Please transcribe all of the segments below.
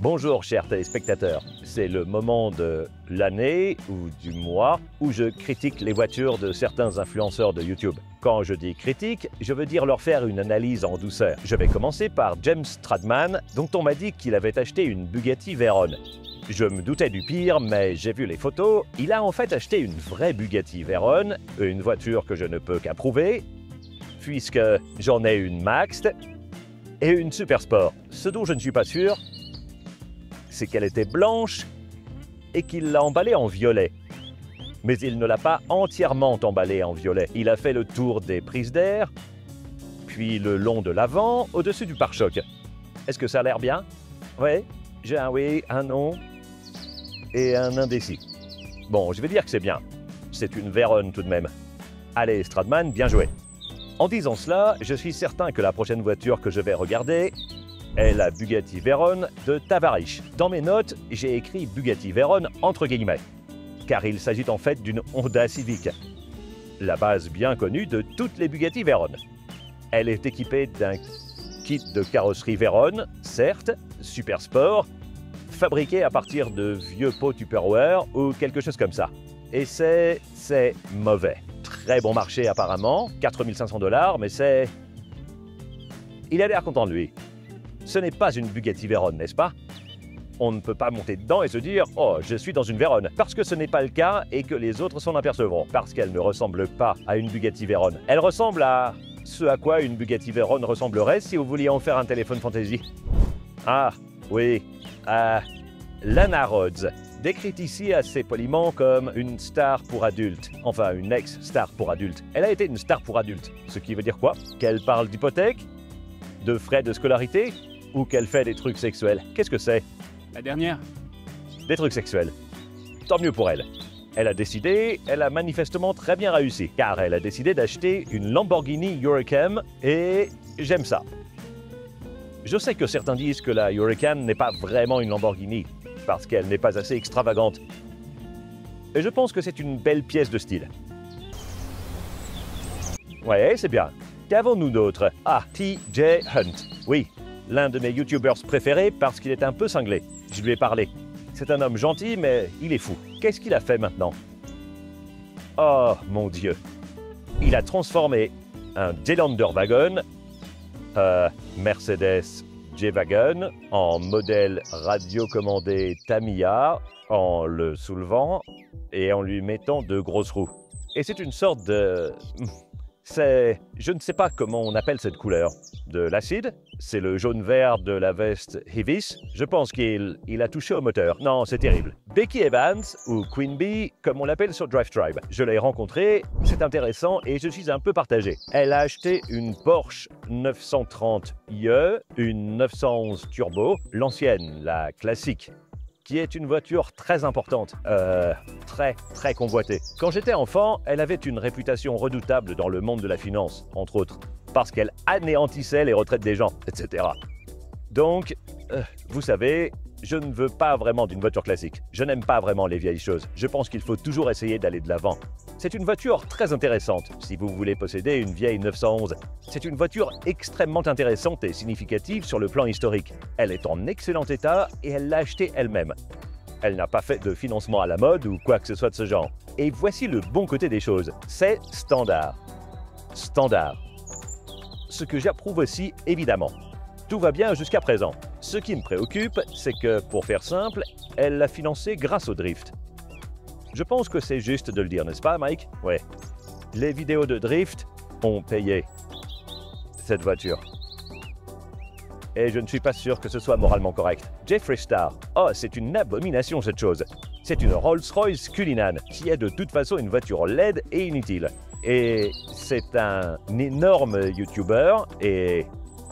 Bonjour chers téléspectateurs, c'est le moment de l'année ou du mois où je critique les voitures de certains influenceurs de YouTube. Quand je dis critique, je veux dire leur faire une analyse en douceur. Je vais commencer par James Stradman, dont on m'a dit qu'il avait acheté une Bugatti Veyron. Je me doutais du pire, mais j'ai vu les photos. Il a en fait acheté une vraie Bugatti Veyron, une voiture que je ne peux qu'approuver, puisque j'en ai une Maxed et une Super Sport. Ce dont je ne suis pas sûr, c'est qu'elle était blanche et qu'il l'a emballée en violet. Mais il ne l'a pas entièrement emballée en violet. Il a fait le tour des prises d'air, puis le long de l'avant, au-dessus du pare-choc. Est-ce que ça a l'air bien? Ouais, j'ai un oui, un non et un indécis. Bon, je vais dire que c'est bien. C'est une Veyron tout de même. Allez, Stradman, bien joué. En disant cela, je suis certain que la prochaine voiture que je vais regarder est la Bugatti Veyron de Tavariche. Dans mes notes, j'ai écrit Bugatti Veyron entre guillemets, car il s'agit en fait d'une Honda Civic, la base bien connue de toutes les Bugatti Veyron. Elle est équipée d'un kit de carrosserie Veyron, certes, super sport, fabriqué à partir de vieux pots Tupperware ou quelque chose comme ça. Et c'est mauvais. Très bon marché apparemment, 4500 $, mais c'est... Il a l'air content de lui. Ce n'est pas une Bugatti Veyron, n'est-ce pas? On ne peut pas monter dedans et se dire « Oh, je suis dans une Veyron », parce que ce n'est pas le cas et que les autres s'en apercevront, parce qu'elle ne ressemble pas à une Bugatti Veyron. Elle ressemble à ce à quoi une Bugatti Veyron ressemblerait si vous vouliez en faire un téléphone fantasy. Ah, oui, Lana Rhodes, décrite ici assez poliment comme une star pour adultes, enfin une ex-star pour adultes. Elle a été une star pour adultes, ce qui veut dire quoi? Qu'elle parle d'hypothèque, de frais de scolarité, ou qu'elle fait des trucs sexuels. Qu'est-ce que c'est? La dernière? Des trucs sexuels. Tant mieux pour elle. Elle a décidé, elle a manifestement très bien réussi, car elle a décidé d'acheter une Lamborghini Huracan et j'aime ça. Je sais que certains disent que la Huracan n'est pas vraiment une Lamborghini, parce qu'elle n'est pas assez extravagante. Et je pense que c'est une belle pièce de style. Ouais, c'est bien. Qu'avons-nous d'autre? Ah, TJ Hunt. Oui, l'un de mes YouTubers préférés parce qu'il est un peu cinglé. Je lui ai parlé. C'est un homme gentil, mais il est fou. Qu'est-ce qu'il a fait maintenant? Oh, mon Dieu. Il a transformé un Jelander Wagon, Mercedes G-Wagon, en modèle radiocommandé Tamiya, en le soulevant et en lui mettant de grosses roues. Et c'est une sorte de... Je ne sais pas comment on appelle cette couleur. De l'acide? C'est le jaune-vert de la veste Heavis. Je pense qu'il a touché au moteur. Non, c'est terrible. Becky Evans, ou Queen Bee, comme on l'appelle sur Drive Tribe. Je l'ai rencontrée, c'est intéressant et je suis un peu partagé. Elle a acheté une Porsche 930 IE, une 911 Turbo, l'ancienne, la classique, qui est une voiture très importante, très convoitée. Quand j'étais enfant, elle avait une réputation redoutable dans le monde de la finance, entre autres, parce qu'elle anéantissait les retraites des gens, etc. Donc, vous savez, je ne veux pas vraiment d'une voiture classique. Je n'aime pas vraiment les vieilles choses. Je pense qu'il faut toujours essayer d'aller de l'avant. C'est une voiture très intéressante, si vous voulez posséder une vieille 911. C'est une voiture extrêmement intéressante et significative sur le plan historique. Elle est en excellent état et elle l'a achetée elle-même. Elle n'a pas fait de financement à la mode ou quoi que ce soit de ce genre. Et voici le bon côté des choses. C'est standard. Standard. Ce que j'approuve aussi, évidemment. Tout va bien jusqu'à présent. Ce qui me préoccupe, c'est que, pour faire simple, elle l'a financé grâce au drift. Je pense que c'est juste de le dire, n'est-ce pas, Mike? Ouais. Les vidéos de drift ont payé cette voiture. Et je ne suis pas sûr que ce soit moralement correct. Jeffree Star. Oh, c'est une abomination cette chose. C'est une Rolls-Royce Cullinan, qui est de toute façon une voiture laide et inutile. Et c'est un énorme YouTuber et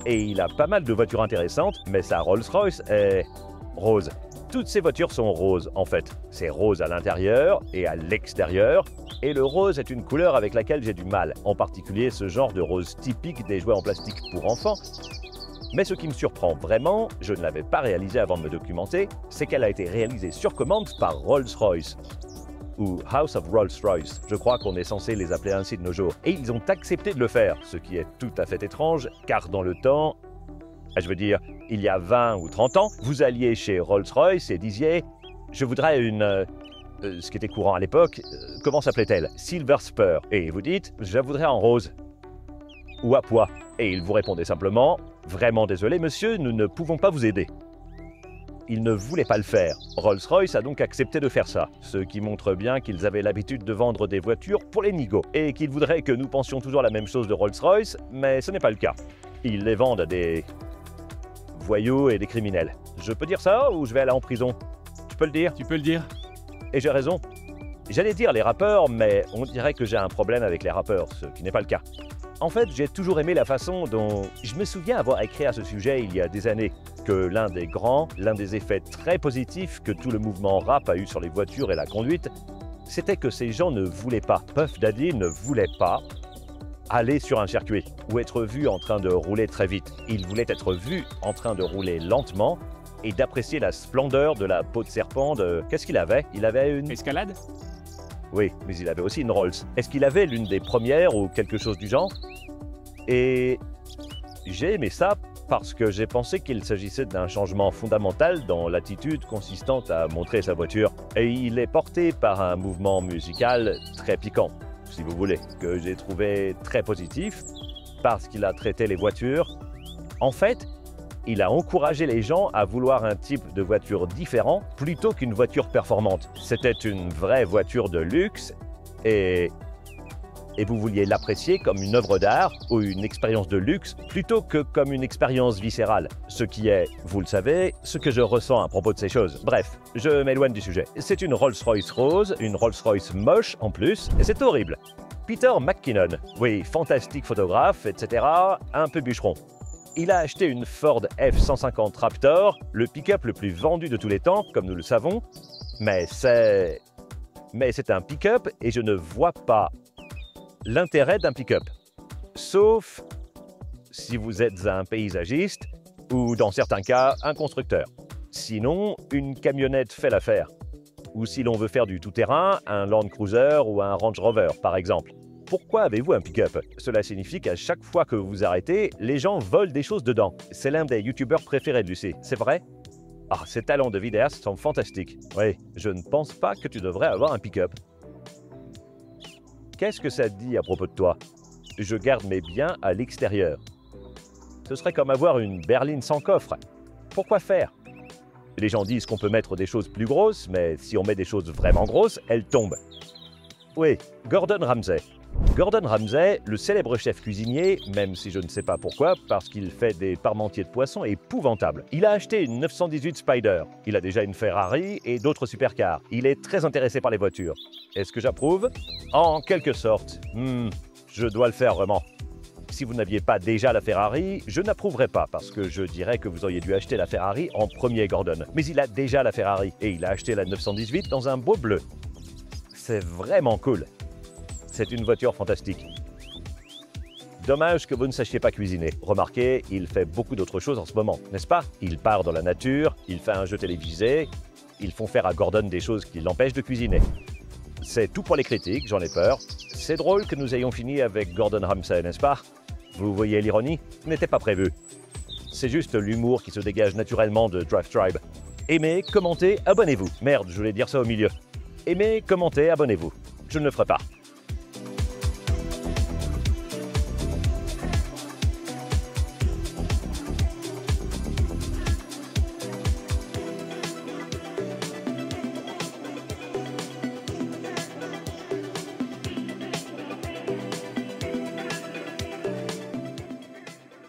il a pas mal de voitures intéressantes, mais sa Rolls-Royce est rose. Toutes ces voitures sont roses, en fait. C'est rose à l'intérieur et à l'extérieur, et le rose est une couleur avec laquelle j'ai du mal, en particulier ce genre de rose typique des jouets en plastique pour enfants. Mais ce qui me surprend vraiment, je ne l'avais pas réalisé avant de me documenter, c'est qu'elle a été réalisée sur commande par Rolls-Royce. Ou House of Rolls-Royce, je crois qu'on est censé les appeler ainsi de nos jours. Et ils ont accepté de le faire, ce qui est tout à fait étrange, car dans le temps, Je veux dire, il y a 20 ou 30 ans, vous alliez chez Rolls-Royce et disiez « Je voudrais une… ce qui était courant à l'époque, comment s'appelait-elle? Silver Spur. Et vous dites « Je la voudrais en rose. » Ou à pois. Et il vous répondait simplement « Vraiment désolé monsieur, nous ne pouvons pas vous aider. » Ils ne voulaient pas le faire. Rolls-Royce a donc accepté de faire ça, ce qui montre bien qu'ils avaient l'habitude de vendre des voitures pour les nigauds, et qu'ils voudraient que nous pensions toujours la même chose de Rolls-Royce, mais ce n'est pas le cas. Ils les vendent à des voyous et des criminels. Je peux dire ça ou je vais aller en prison? Tu peux le dire? Tu peux le dire. Et j'ai raison. J'allais dire les rappeurs, mais on dirait que j'ai un problème avec les rappeurs, ce qui n'est pas le cas. En fait, j'ai toujours aimé la façon dont… Je me souviens avoir écrit à ce sujet il y a des années, que l'un des effets très positifs que tout le mouvement rap a eu sur les voitures et la conduite, c'était que ces gens ne voulaient pas, Puff Daddy ne voulait pas aller sur un circuit ou être vu en train de rouler très vite. Il voulait être vu en train de rouler lentement et d'apprécier la splendeur de la peau de serpent de… Qu'est-ce qu'il avait? Il avait une… Escalade? Oui, mais il avait aussi une Rolls. Est-ce qu'il avait l'une des premières ou quelque chose du genre? Et j'ai aimé ça parce que j'ai pensé qu'il s'agissait d'un changement fondamental dans l'attitude consistante à montrer sa voiture. Et il est porté par un mouvement musical très piquant, si vous voulez, que j'ai trouvé très positif parce qu'il a traité les voitures. En fait, il a encouragé les gens à vouloir un type de voiture différent plutôt qu'une voiture performante. C'était une vraie voiture de luxe et vous vouliez l'apprécier comme une œuvre d'art ou une expérience de luxe plutôt que comme une expérience viscérale. Ce qui est, vous le savez, ce que je ressens à propos de ces choses. Bref, je m'éloigne du sujet. C'est une Rolls-Royce rose, une Rolls-Royce moche en plus, et c'est horrible. Peter McKinnon, oui, fantastique photographe, etc., un peu bûcheron. Il a acheté une Ford F-150 Raptor, le pick-up le plus vendu de tous les temps, comme nous le savons, mais c'est un pick-up et je ne vois pas l'intérêt d'un pick-up. Sauf si vous êtes un paysagiste ou, dans certains cas, un constructeur. Sinon, une camionnette fait l'affaire. Ou si l'on veut faire du tout-terrain, un Land Cruiser ou un Range Rover, par exemple. Pourquoi avez-vous un pick-up? Cela signifie qu'à chaque fois que vous vous arrêtez, les gens volent des choses dedans. C'est l'un des youtubeurs préférés de Lucie, c'est vrai? Ah, ses talents de vidéaste sont fantastiques. Oui, je ne pense pas que tu devrais avoir un pick-up. Qu'est-ce que ça te dit à propos de toi? Je garde mes biens à l'extérieur. Ce serait comme avoir une berline sans coffre. Pourquoi faire? Les gens disent qu'on peut mettre des choses plus grosses, mais si on met des choses vraiment grosses, elles tombent. Oui, Gordon Ramsay. Gordon Ramsay, le célèbre chef cuisinier, même si je ne sais pas pourquoi, parce qu'il fait des parmentiers de poisson épouvantables. Il a acheté une 918 Spider. Il a déjà une Ferrari et d'autres supercars. Il est très intéressé par les voitures. Est-ce que j'approuve? En quelque sorte. Je dois le faire vraiment. Si vous n'aviez pas déjà la Ferrari, je n'approuverais pas parce que je dirais que vous auriez dû acheter la Ferrari en premier, Gordon. Mais il a déjà la Ferrari et il a acheté la 918 dans un beau bleu. C'est vraiment cool. C'est une voiture fantastique. Dommage que vous ne sachiez pas cuisiner. Remarquez, il fait beaucoup d'autres choses en ce moment, n'est-ce pas? Il part dans la nature, il fait un jeu télévisé, ils font faire à Gordon des choses qui l'empêchent de cuisiner. C'est tout pour les critiques, j'en ai peur. C'est drôle que nous ayons fini avec Gordon Ramsay, n'est-ce pas? Vous voyez l'ironie? Ce n'était pas prévu. C'est juste l'humour qui se dégage naturellement de Drive Tribe. Aimez, commentez, abonnez-vous. Merde, je voulais dire ça au milieu. Aimez, commentez, abonnez-vous. Je ne le ferai pas.